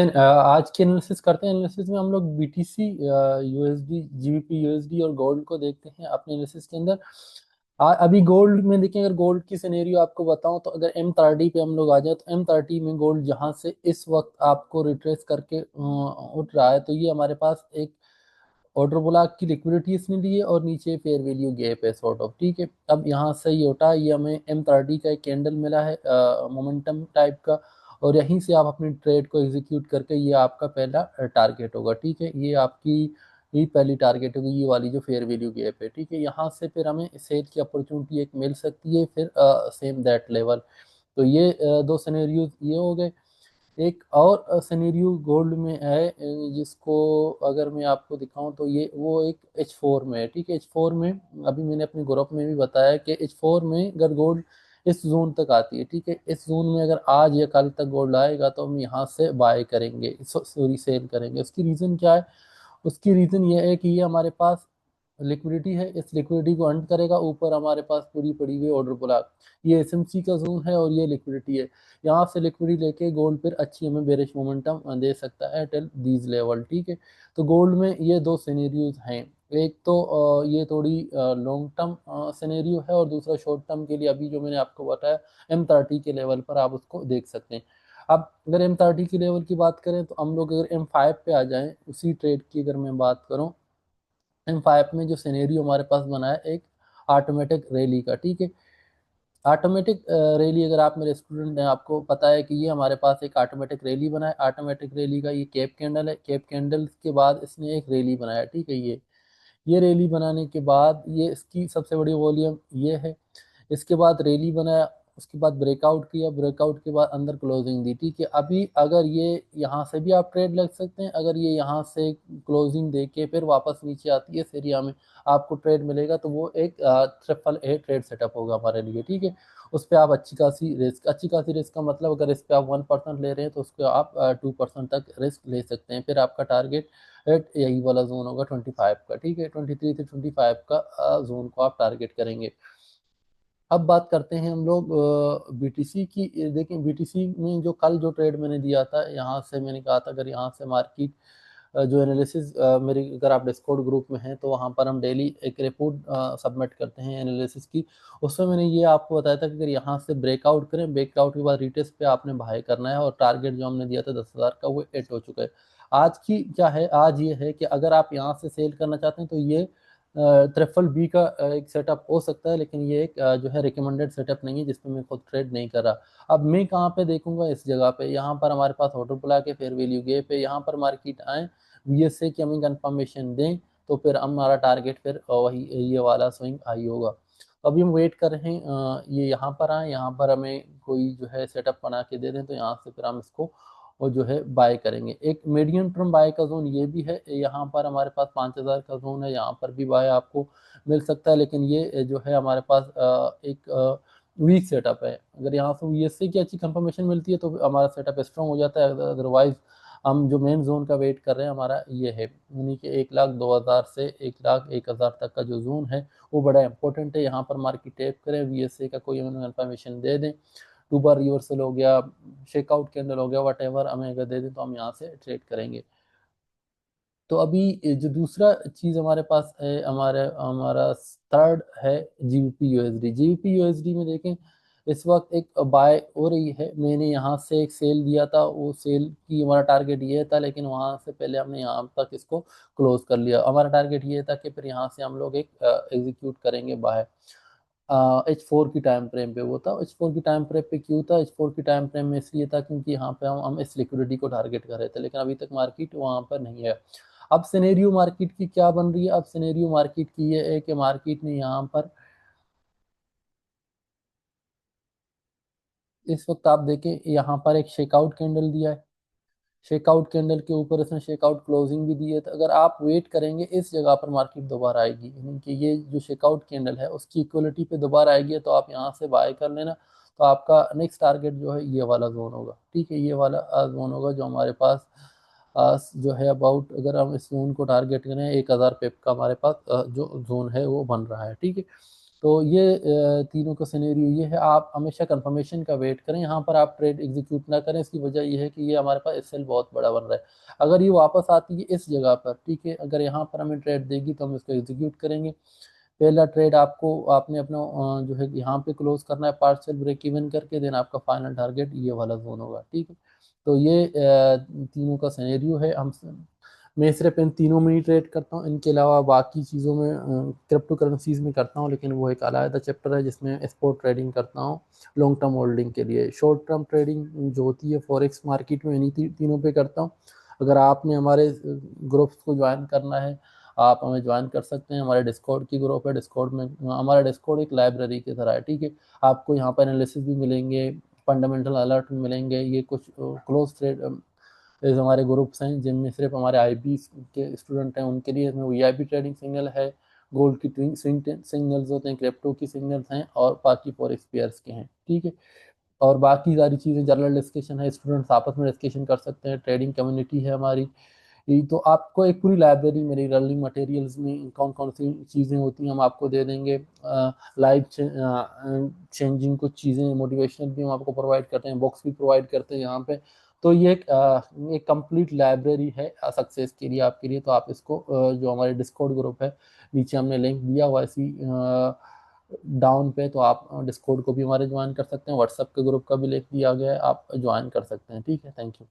आज के एनालिसिस करते हैं। एनालिसिस में हम लोग बीटीसी, यूएसडी, जीबीपी यूएसडी और गोल्ड को देखते हैं अपने एनालिसिस के अंदर। अभी गोल्ड में देखें, अगर गोल्ड की सिनेरियो आपको बताऊं तो अगर M30 पे हम लोग आ जाए तो M30 में गोल्ड जहां से इस वक्त आपको रिट्रेस करके उठ रहा है, तो ये हमारे पास एक ऑर्डर ब्लॉक की लिक्विडिटी इसने ली है और नीचे फेयर वैल्यू गैप है सॉर्ट ऑफ। ठीक है, अब यहाँ से ये उठा, ये हमें M30 का एक कैंडल मिला है मोमेंटम टाइप का, और यहीं से आप अपनी ट्रेड को एग्जीक्यूट करके ये आपका पहला टारगेट होगा। ठीक है, ये आपकी ये पहली टारगेट होगी, ये वाली जो फेयर वैल्यू गैप है। ठीक है, यहाँ से फिर हमें सेल की अपॉर्चुनिटी एक मिल सकती है, फिर सेम दैट लेवल। तो ये दो सिनेरियोज ये हो गए। एक और सिनेरियो गोल्ड में है, जिसको अगर मैं आपको दिखाऊं तो ये वो एक H4 में है। ठीक है, H4 में अभी मैंने अपने ग्रुप में भी बताया कि H4 में अगर गोल्ड इस जोन तक आती है, ठीक है, इस जोन में अगर आज या कल तक गोल्ड आएगा तो हम यहाँ से बाय करेंगे, सॉरी सेल करेंगे। उसकी रीज़न क्या है? उसकी रीज़न ये है कि ये हमारे पास लिक्विडिटी है, इस लिक्विडिटी को अंड करेगा, ऊपर हमारे पास पूरी पड़ी हुई ऑर्डर ब्लॉक, ये एसएमसी का जोन है और ये लिक्विडिटी है। यहाँ से लिक्विडिटी लेके गोल्ड फिर अच्छी हमें बेरिश मोमेंटम दे सकता है टिल दीज लेवल। ठीक है, तो गोल्ड में ये दो सिनेरियोज हैं। एक तो ये थोड़ी लॉन्ग टर्म सिनेरियो है, और दूसरा शॉर्ट टर्म के लिए अभी जो मैंने आपको बताया M30 के लेवल पर आप उसको देख सकते हैं। अब अगर M30 के लेवल की बात करें तो हम लोग अगर M5 पे आ जाएं, उसी ट्रेड की अगर मैं बात करूं, M5 में जो सिनेरियो हमारे पास बना है एक ऑटोमेटिक रैली का। ठीक है, ऑटोमेटिक रैली, अगर आप मेरे स्टूडेंट हैं आपको पता है कि ये हमारे पास एक ऑटोमेटिक रैली बना है। ऑटोमेटिक रैली का ये कैप कैंडल है, कैप कैंडल के बाद इसने एक रैली बनाया। ठीक है, ये रैली बनाने के बाद ये इसकी सबसे बड़ी वॉल्यूम ये है। इसके बाद रैली बनाया, उसके बाद ब्रेकआउट किया, ब्रेकआउट के बाद अंदर क्लोजिंग दी। ठीक है, अभी अगर ये यहाँ से भी आप ट्रेड लग सकते हैं, अगर ये यहाँ से क्लोजिंग दे के फिर वापस नीचे आती है इस एरिया में आपको ट्रेड मिलेगा, तो वो एक ट्रिपल A ट्रेड सेटअप होगा हमारे लिए। ठीक है, उस पर आप अच्छी खासी रिस्क का मतलब अगर इस पर आप 1% ले रहे हैं तो उसको आप 2% तक रिस्क ले सकते हैं। फिर आपका टारगेट यही वाला जोन होगा 25 का। ठीक है, 23 से 25 का जोन को आप टारगेट करेंगे। अब बात करते हैं हम लोग बीटीसी की। देखें, बीटीसी में जो कल जो ट्रेड मैंने दिया था, यहाँ से मैंने कहा था अगर यहाँ से मार्केट जो एनालिसिस मेरी, अगर आप डिस्कॉर्ड ग्रुप में हैं तो वहाँ पर हम डेली एक रिपोर्ट सबमिट करते हैं एनालिसिस की। उसमें मैंने ये आपको बताया था कि अगर यहाँ से ब्रेकआउट करें, ब्रेकआउट के बाद रिटेस्ट पे आपने बाय करना है, और टारगेट जो हमने दिया था 10,000 का वो हिट हो चुका है। आज की क्या है, आज ये है कि अगर आप यहाँ से सेल करना चाहते हैं तो ये ट्रिपल बी का एक सेटअप हो सकता है, लेकिन ये एक जो है रिकमेंडेड सेटअप नहीं है जिसमें मैं खुद ट्रेड नहीं कर रहा। अब मैं कहाँ पे देखूंगा? इस जगह पे, यहाँ पर हमारे पास ऑर्डर ब्लॉक है, फेयर वैल्यू गैप है, यहाँ पर मार्केट आए, VSA की हमें कंफर्मेशन दें, तो फिर हमारा टारगेट फिर वही ये वाला स्विंग हाई होगा। तो अभी हम वेट कर रहे हैं ये यहाँ पर आए, यहाँ पर हमें कोई जो है सेटअप बना के दे दें, तो यहाँ से फिर हम इसको और जो है बाय करेंगे। एक मीडियम टर्म बाय का जोन ये भी है, यहाँ पर हमारे पास 5,000 का जोन है, यहाँ पर भी बाय आपको मिल सकता है, लेकिन ये जो है हमारे पास एक वीक सेटअप है। अगर यहाँ से VSA की अच्छी कंफर्मेशन मिलती है तो हमारा सेटअप स्ट्रॉन्ग हो जाता है, अदरवाइज हम जो मेन जोन का वेट कर रहे हैं हमारा ये है, यानी कि 1,02,000 से 1,01,000 तक का जो जोन है वो बड़ा इंपॉर्टेंट है। यहाँ पर मार्केट टैप करें, VSA का कोई हमें कंफर्मेशन दे दें, 2 बार रिवर्सल हो गया, शेकआउट कैंडल हो गया, वट एवर हमें अगर दे दें तो हम यहाँ से ट्रेड करेंगे। तो अभी जो दूसरा चीज़ हमारे पास है, हमारे हमारा थर्ड है जीबीपी यूएसडी में देखें, इस वक्त एक बाय हो रही है। मैंने यहाँ से एक सेल दिया था, वो सेल की हमारा टारगेट ये था, लेकिन वहाँ से पहले हमने यहाँ तक इसको क्लोज कर लिया। हमारा टारगेट ये था कि फिर यहाँ से हम लोग एक एग्जीक्यूट करेंगे बाय। H4 की टाइम फ्रेम पे वो था। H4 की टाइम फ्रेम पे क्यों था? H4 की टाइम फ्रेम में इसलिए था क्योंकि यहाँ पे हम इस लिक्विडिटी को टारगेट कर रहे थे, लेकिन अभी तक मार्केट वहाँ पर नहीं है। अब सिनेरियो मार्केट की क्या बन रही है? अब सिनेरियो मार्केट की ये है कि मार्केट ने यहाँ पर इस वक्त आप देखें, यहाँ पर एक शेकआउट कैंडल दिया है, शेकआउट कैंडल के ऊपर इसने शेकआउट क्लोजिंग भी दी है। तो अगर आप वेट करेंगे इस जगह पर मार्केट दोबारा आएगी, यानी कि ये जो शेकआउट कैंडल है उसकी इक्वलिटी पे दोबारा आएगी, तो आप यहाँ से बाय कर लेना। तो आपका नेक्स्ट टारगेट जो है ये वाला जोन होगा। ठीक है, ये वाला जोन होगा जो हमारे पास जो है अबाउट, अगर हम इस जोन को टारगेट करें 1,000 पिप का हमारे पास जो जोन है वो बन रहा है। ठीक है, तो ये तीनों का सिनेरियो ये है। आप हमेशा कंफर्मेशन का वेट करें, यहाँ पर आप ट्रेड एग्जीक्यूट ना करें। इसकी वजह ये है कि ये हमारे पास एसएल बहुत बड़ा बन रहा है। अगर ये वापस आती है इस जगह पर, ठीक है, अगर यहाँ पर हमें ट्रेड देगी तो हम इसको एग्जीक्यूट करेंगे। पहला ट्रेड आपको आपने अपना जो है यहाँ पे क्लोज करना है पार्शियल ब्रेक इवन करके, देन आपका फाइनल टारगेट ये वाला जोन होगा, ठीक है। तो ये तीनों का सिनेरियो है। हम मैं सिर्फ इन तीनों में ही ट्रेड करता हूँ, इनके अलावा बाकी चीज़ों में क्रिप्टो करेंसीज में करता हूँ, लेकिन वो एक अलग चैप्टर है जिसमें स्पॉट ट्रेडिंग करता हूँ लॉन्ग टर्म होल्डिंग के लिए। शॉर्ट टर्म ट्रेडिंग जो होती है फॉरेक्स मार्केट में, इन्हीं तीनों पे करता हूँ। अगर आपने हमारे ग्रुप्स को ज्वाइन करना है, आप हमें ज्वाइन कर सकते हैं। हमारे डिस्कॉर्ड की ग्रुप है, डिस्कॉर्ड में हमारा डिस्कॉर्ड एक लाइब्रेरी की तरह है, ठीक है। आपको यहाँ पर एनालिसिस भी मिलेंगे, फंडामेंटल अलर्ट मिलेंगे। ये कुछ क्लोज ट्रेड हमारे ग्रुप्स हैं जिनमें सिर्फ हमारे आईबी के स्टूडेंट हैं, उनके लिए इसमें वीआईपी ट्रेडिंग सिग्नल है, गोल्ड की स्विंग सिग्नल्स होते हैं, क्रिप्टो की सिग्नल्स हैं, और बाकी फॉरेक्स पेयर्स के हैं, ठीक है। और बाकी सारी चीज़ें जनरल डिस्कशन है, स्टूडेंट्स आपस में डिस्कशन कर सकते हैं, ट्रेडिंग कम्युनिटी है हमारी। ये तो आपको एक पूरी लाइब्रेरी मेरी लर्निंग मटेरियल्स में कौन कौन सी चीज़ें होती हैं हम आपको दे देंगे। लाइव चेंजिंग कुछ चीज़ें मोटिवेशनल भी हम आपको प्रोवाइड करते हैं, बुक्स भी प्रोवाइड करते हैं यहाँ पे। तो ये एक कंप्लीट लाइब्रेरी है सक्सेस के लिए आपके लिए। तो आप इसको जो हमारे डिस्कॉर्ड ग्रुप है, नीचे हमने लिंक दिया हुआ इसी डाउन पे, तो आप डिस्कॉर्ड को भी हमारे ज्वाइन कर सकते हैं। व्हाट्सएप के ग्रुप का भी लिंक दिया गया है, आप ज्वाइन कर सकते हैं, ठीक है। Thank you.